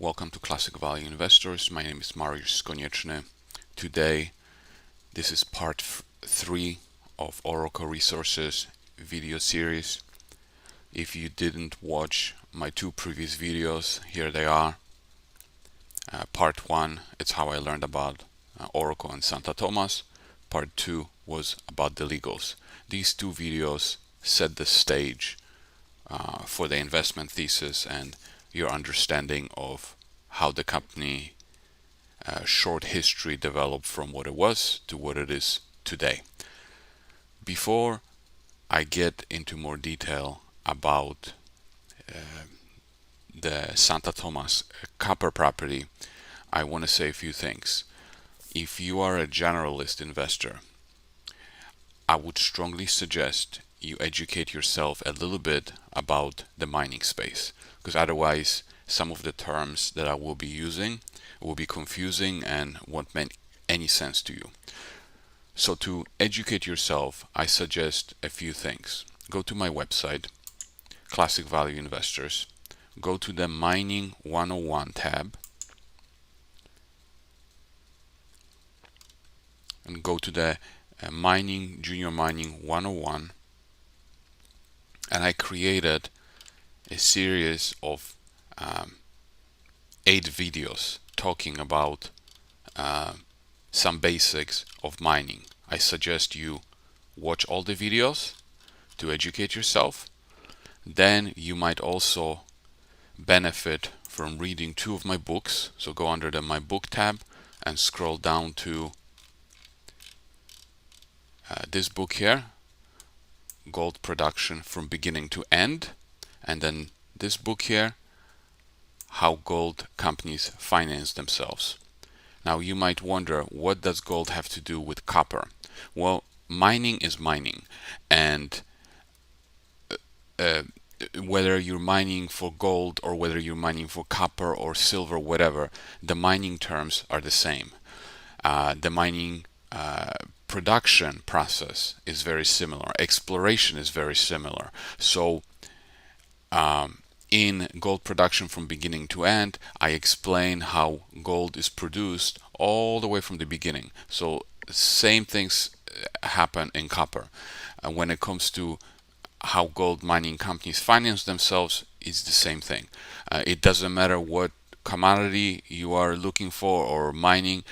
Welcome to Classic Value Investors. My name is Mariusz Konieczny. Today, this is part 3 of Oroco Resources video series. If you didn't watch my 2 previous videos, here they are. Part 1, it's how I learned about Oroco and Santo Tomas. Part 2 was about the legals. These 2 videos set the stage for the investment thesis and your understanding of how the company short history developed from what it was to what it is today. Before I get into more detail about the Santo Tomas copper property, I want to say a few things. If you are a generalist investor, I would strongly suggest you educate yourself a little bit about the mining space, because otherwise some of the terms that I will be using will be confusing and won't make any sense to you. So to educate yourself, I suggest a few things. Go to my website, Classic Value Investors, go to the Mining 101 tab, and go to the Junior Mining 101, and I created a series of 8 videos talking about some basics of mining. I suggest you watch all the videos to educate yourself. Then you might also benefit from reading 2 of my books. So go under the My Book tab and scroll down to this book here, Gold Production from Beginning to End, and then this book here, How Gold Companies Finance Themselves. Now you might wonder, what does gold have to do with copper? Well, mining is mining, and whether you're mining for gold or whether you're mining for copper or silver, whatever, the mining terms are the same. The mining production process is very similar. Exploration is very similar. So in Gold Production from Beginning to End, I explain how gold is produced all the way from the beginning. So same things happen in copper. When it comes to how gold mining companies finance themselves, it's the same thing. It doesn't matter what commodity you are looking for or mining,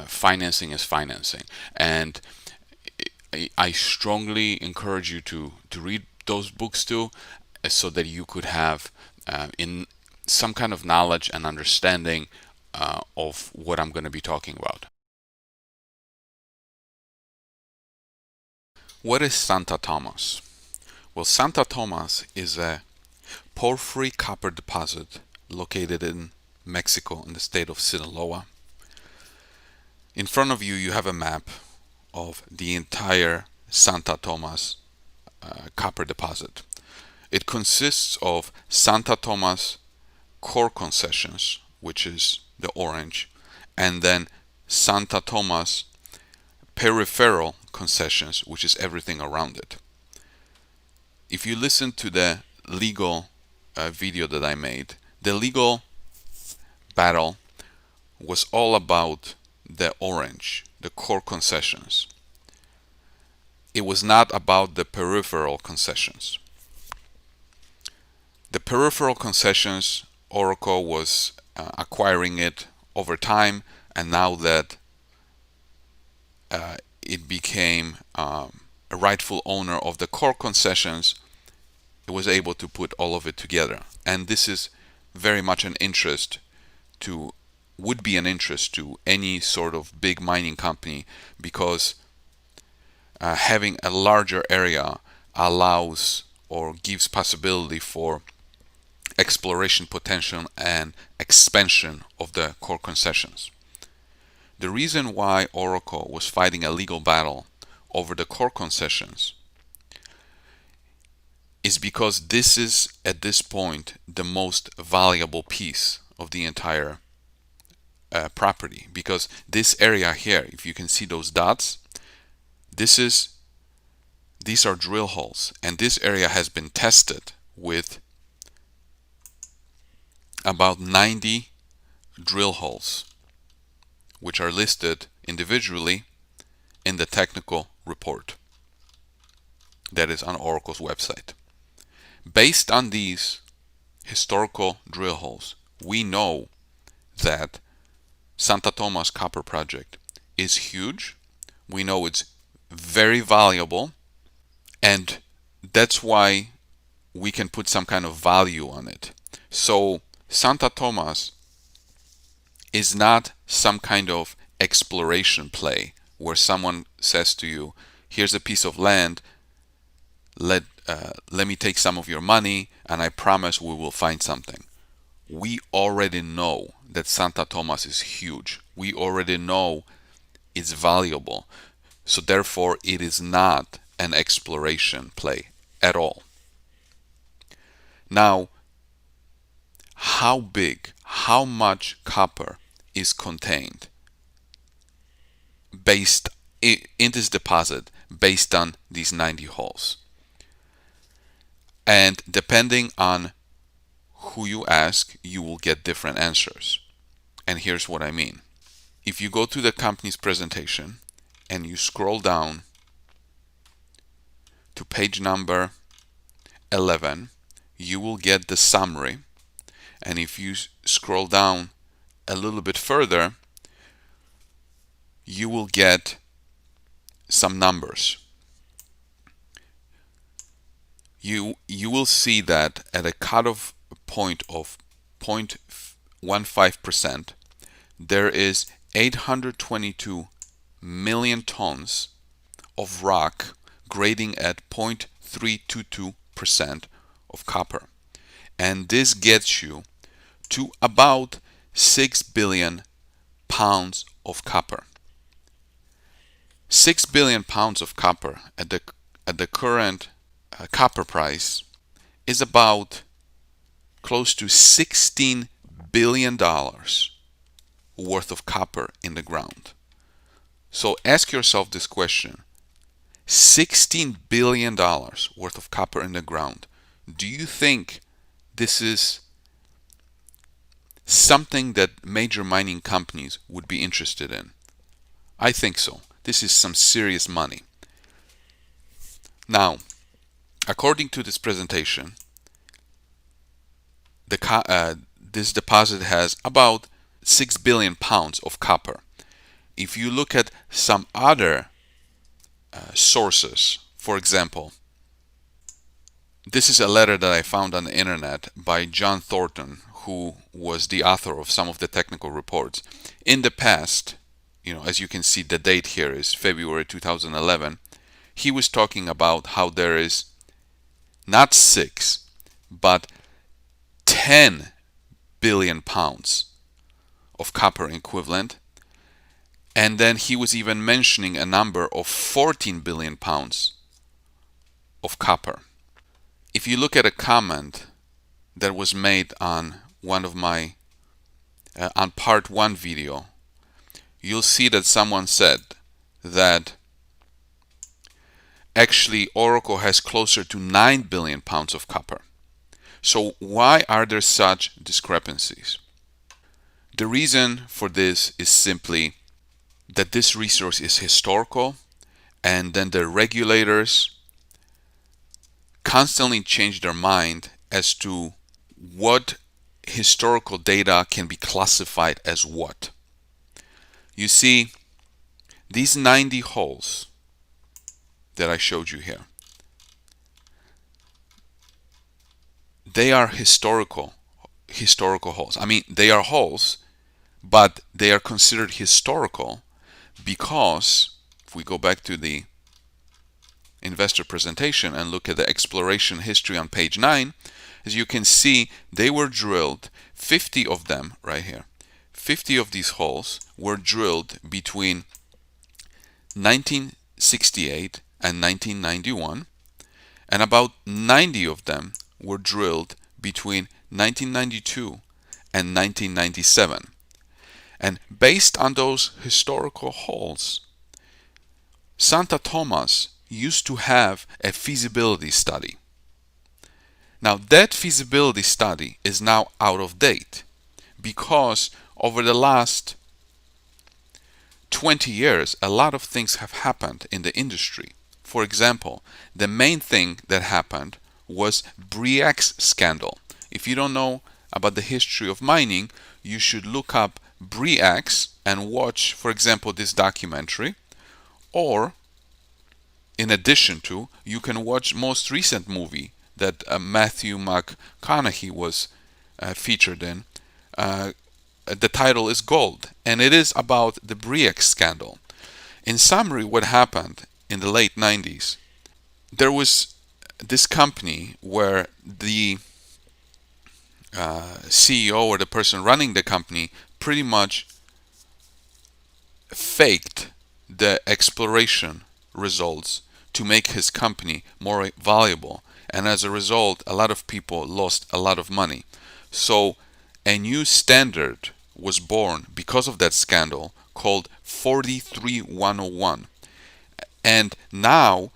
financing is financing. And I strongly encourage you to read those books too, so that you could have in some kind of knowledge and understanding of what I'm going to be talking about. What is Santo Tomas? Well, Santo Tomas is a porphyry copper deposit located in Mexico in the state of Sinaloa. In front of you, you have a map of the entire Santo Tomas copper deposit. It consists of Santo Tomas core concessions, which is the orange, and then Santo Tomas peripheral concessions, which is everything around it. If you listen to the legal video that I made, the legal battle was all about the orange, the core concessions. It was not about the peripheral concessions. The peripheral concessions, Oroco was acquiring it over time, and now that it became a rightful owner of the core concessions, it was able to put all of it together. And this is very much would be an interest to any sort of big mining company, because having a larger area allows or gives possibility for exploration potential and expansion of the core concessions. The reason why Oroco was fighting a legal battle over the core concessions is because this is, at this point, the most valuable piece of the entire property. Because this area here, if you can see those dots, these are drill holes, and this area has been tested with about 90 drill holes, which are listed individually in the technical report that is on Oracle's website. Based on these historical drill holes, we know that Santo Tomas copper project is huge. We know it's very valuable, and that's why we can put some kind of value on it. So Santo Tomas is not some kind of exploration play where someone says to you, here's a piece of land, let me take some of your money and I promise we will find something. We already know that Santo Tomas is huge. We already know it's valuable. So therefore it is not an exploration play at all. Now, how big, how much copper is contained based in this deposit based on these 90 holes? And depending on who you ask, you will get different answers. And here's what I mean. If you go to the company's presentation and you scroll down to page number 11, you will get the summary. And if you scroll down a little bit further, you will get some numbers. You will see that at a cutoff point of 0.15%, there is 822 million tons of rock grading at 0.322% of copper. And this gets you to about 6 billion pounds of copper. 6 billion pounds of copper at the current copper price is about close to $16 billion worth of copper in the ground. So ask yourself this question. $16 billion worth of copper in the ground. Do you think this is something that major mining companies would be interested in? I think so. This is some serious money. Now, according to this presentation, this deposit has about 6 billion pounds of copper. If you look at some other sources, for example, this is a letter that I found on the internet by John Thornton, who was the author of some of the technical reports. In the past, as you can see, the date here is February 2011. He was talking about how there is not 6, but 10 billion pounds of copper equivalent. And then he was even mentioning a number of 14 billion pounds of copper. If you look at a comment that was made on one of my on part 1 video, you'll see that someone said that actually Oroco has closer to 9 billion pounds of copper. So why are there such discrepancies? The reason for this is simply that this resource is historical, and then the regulators constantly change their mind as to what historical data can be classified as what. You see, these 90 holes that I showed you here, they are historical holes. I mean, they are holes, but they are considered historical because if we go back to the investor presentation and look at the exploration history on page 9, as you can see, they were drilled, 50 of them right here. 50 of these holes were drilled between 1968 and 1991, and about 90 of them were drilled between 1992 and 1997. And based on those historical holes, Santo Tomas used to have a feasibility study. Now that feasibility study is now out of date because over the last 20 years, a lot of things have happened in the industry. For example, the main thing that happened was Bre-X scandal. If you don't know about the history of mining, you should look up Bre-X and watch, for example, this documentary. Or, in addition to, you can watch most recent movie that Matthew McConaughey was featured in. The title is Gold, and it is about the Bre-X scandal. In summary, what happened in the late 90s, there was this company where the CEO or the person running the company pretty much faked the exploration results to make his company more valuable, and as a result a lot of people lost a lot of money. So a new standard was born because of that scandal called 43101. And now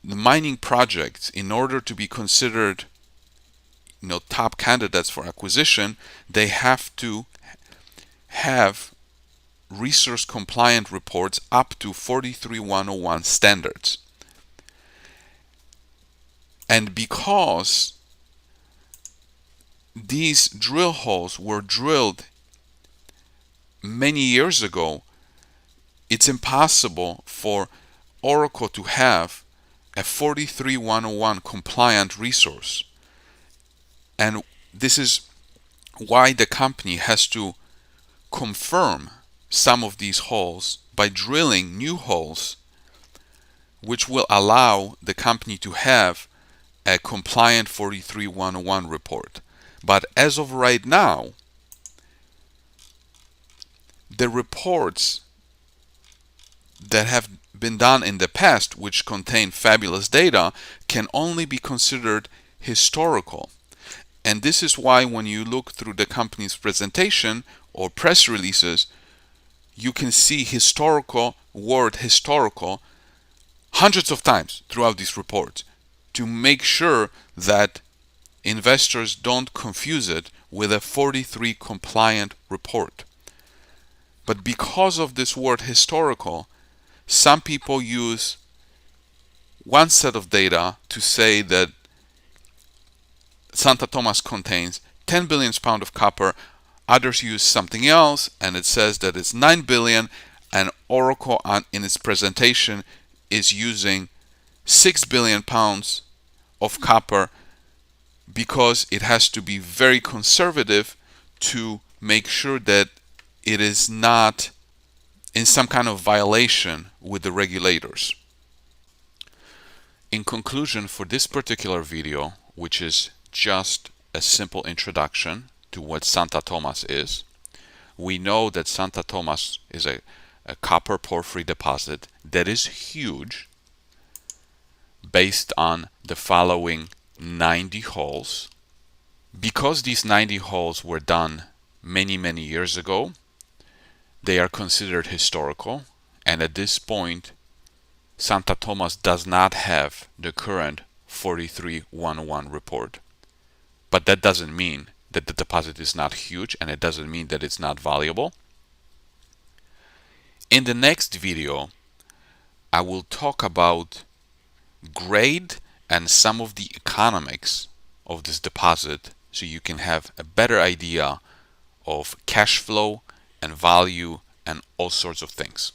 the mining projects, in order to be considered top candidates for acquisition, they have to have resource compliant reports up to 43101 standards. And because these drill holes were drilled many years ago, it's impossible for Oroco to have a 43101 compliant resource. And this is why the company has to confirm some of these holes by drilling new holes, which will allow the company to have a compliant 43101 report. But as of right now, the reports that have been done in the past, which contain fabulous data, can only be considered historical. And this is why when you look through the company's presentation or press releases, you can see word historical hundreds of times throughout these reports to make sure that investors don't confuse it with a 43 compliant report. But because of this word historical, some people use one set of data to say that Santo Tomas contains 10 billion pounds of copper. Others use something else, and it says that it's 9 billion, and Oroco in its presentation is using 6 billion pounds of copper because it has to be very conservative to make sure that it is not in some kind of violation with the regulators. In conclusion, for this particular video, which is just a simple introduction to what Santo Tomas is, we know that Santo Tomas is a copper porphyry deposit that is huge, based on the following 90 holes. Because these 90 holes were done many years ago, they are considered historical, and at this point Santo Tomas does not have the current 4311 report. But that doesn't mean that the deposit is not huge, and it doesn't mean that it's not valuable. In the next video, I will talk about grade and some of the economics of this deposit, so you can have a better idea of cash flow and value and all sorts of things.